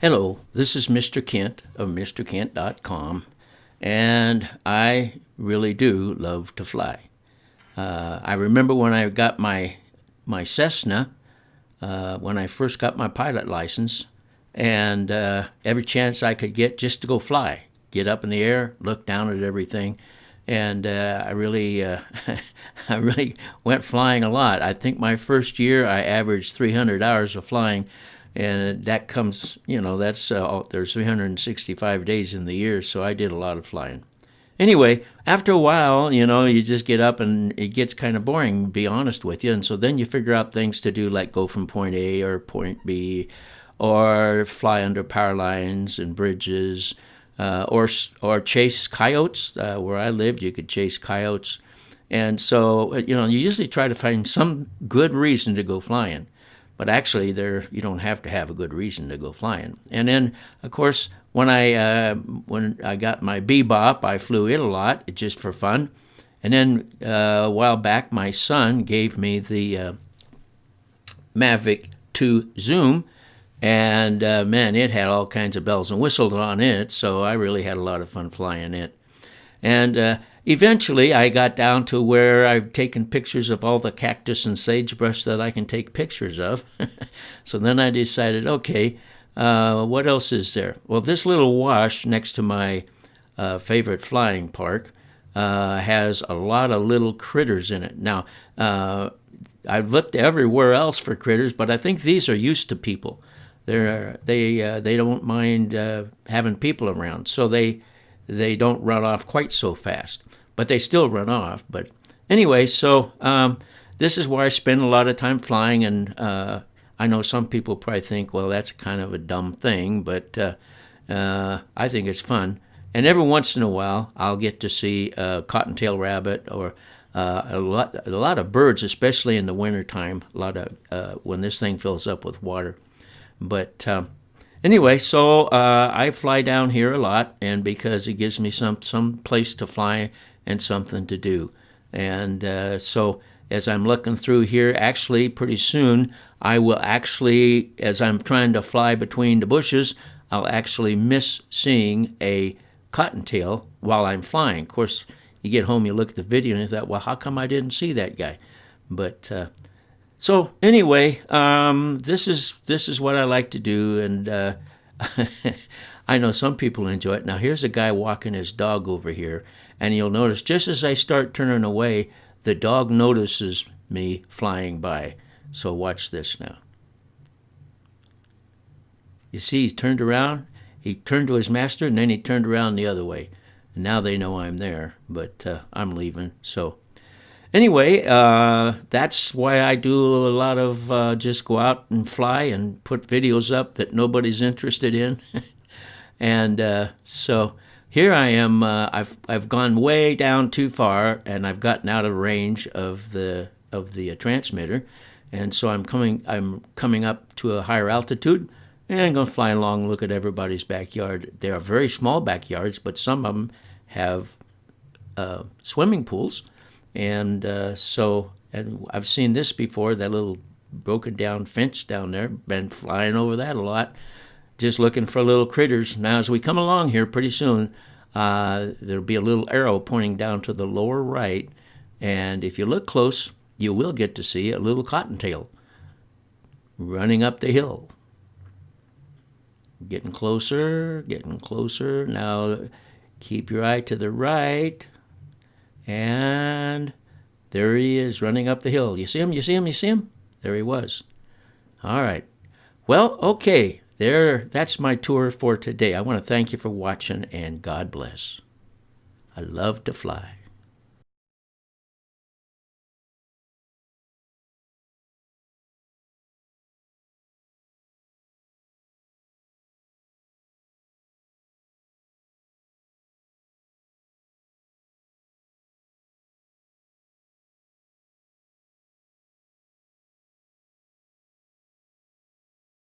Hello, this is Mr. Kent of MrKent.com, and I really do love to fly. I remember when I got my Cessna, when I first got my pilot license, and every chance I could get just to go fly, get up in the air, look down at everything, and I really, I really went flying a lot. I think my first year I averaged 300 hours of flying, and that comes, that's there's 365 days in the year, so I did a lot of flying. Anyway, after a while, you just get up and it gets kind of boring, to be honest with you. And so then you figure out things to do, like go from point A or point B, or fly under power lines and bridges, or chase coyotes. Where I lived, you could chase coyotes. And so, you usually try to find some good reason to go flying. But actually, you don't have to have a good reason to go flying. And then, of course, when I got my Bebop, I flew it a lot just for fun. And then a while back, my son gave me the Mavic 2 Zoom, and man, it had all kinds of bells and whistles on it. So I really had a lot of fun flying it. And eventually, I got down to where I've taken pictures of all the cactus and sagebrush that I can take pictures of. So then I decided, okay, what else is there? Well, this little wash next to my favorite flying park has a lot of little critters in it. Now, I've looked everywhere else for critters, but I think these are used to people. They don't mind having people around, so they don't run off quite so fast, but they still run off. But anyway, so this is where I spend a lot of time flying, and I know some people probably think, well, that's kind of a dumb thing, but I think it's fun. And every once in a while, I'll get to see a cottontail rabbit or a lot of birds, especially in the wintertime, a lot of when this thing fills up with water. But anyway, so I fly down here a lot, and because it gives me some place to fly and something to do. And so as I'm looking through here, actually pretty soon I will actually, as I'm trying to fly between the bushes, I'll actually miss seeing a cottontail while I'm flying. Of course, you get home, you look at the video, and you thought, well, how come I didn't see that guy? But so anyway, this is what I like to do, and I know some people enjoy it. Now here's a guy walking his dog over here, and you'll notice just as I start turning away, the dog notices me flying by. So watch this now. You see, he's turned around. He turned to his master, and then he turned around the other way. And now they know I'm there, but I'm leaving. So anyway, that's why I do a lot of just go out and fly and put videos up that nobody's interested in. And so here I am. I've gone way down too far, and I've gotten out of range of the transmitter, and so I'm coming up to a higher altitude, and I'm going to fly along and look at everybody's backyard. They are very small backyards, but some of them have swimming pools. And and I've seen this before, that little broken down fence down there. Been flying over that a lot, just looking for little critters. Now, as we come along here, pretty soon, there'll be a little arrow pointing down to the lower right. And if you look close, you will get to see a little cottontail running up the hill. Getting closer, getting closer. Now, keep your eye to the right. And there he is running up the hill. You see him? You see him? You see him? There he was. All right. Well, okay. That's my tour for today. I want to thank you for watching, and God bless. I love to fly.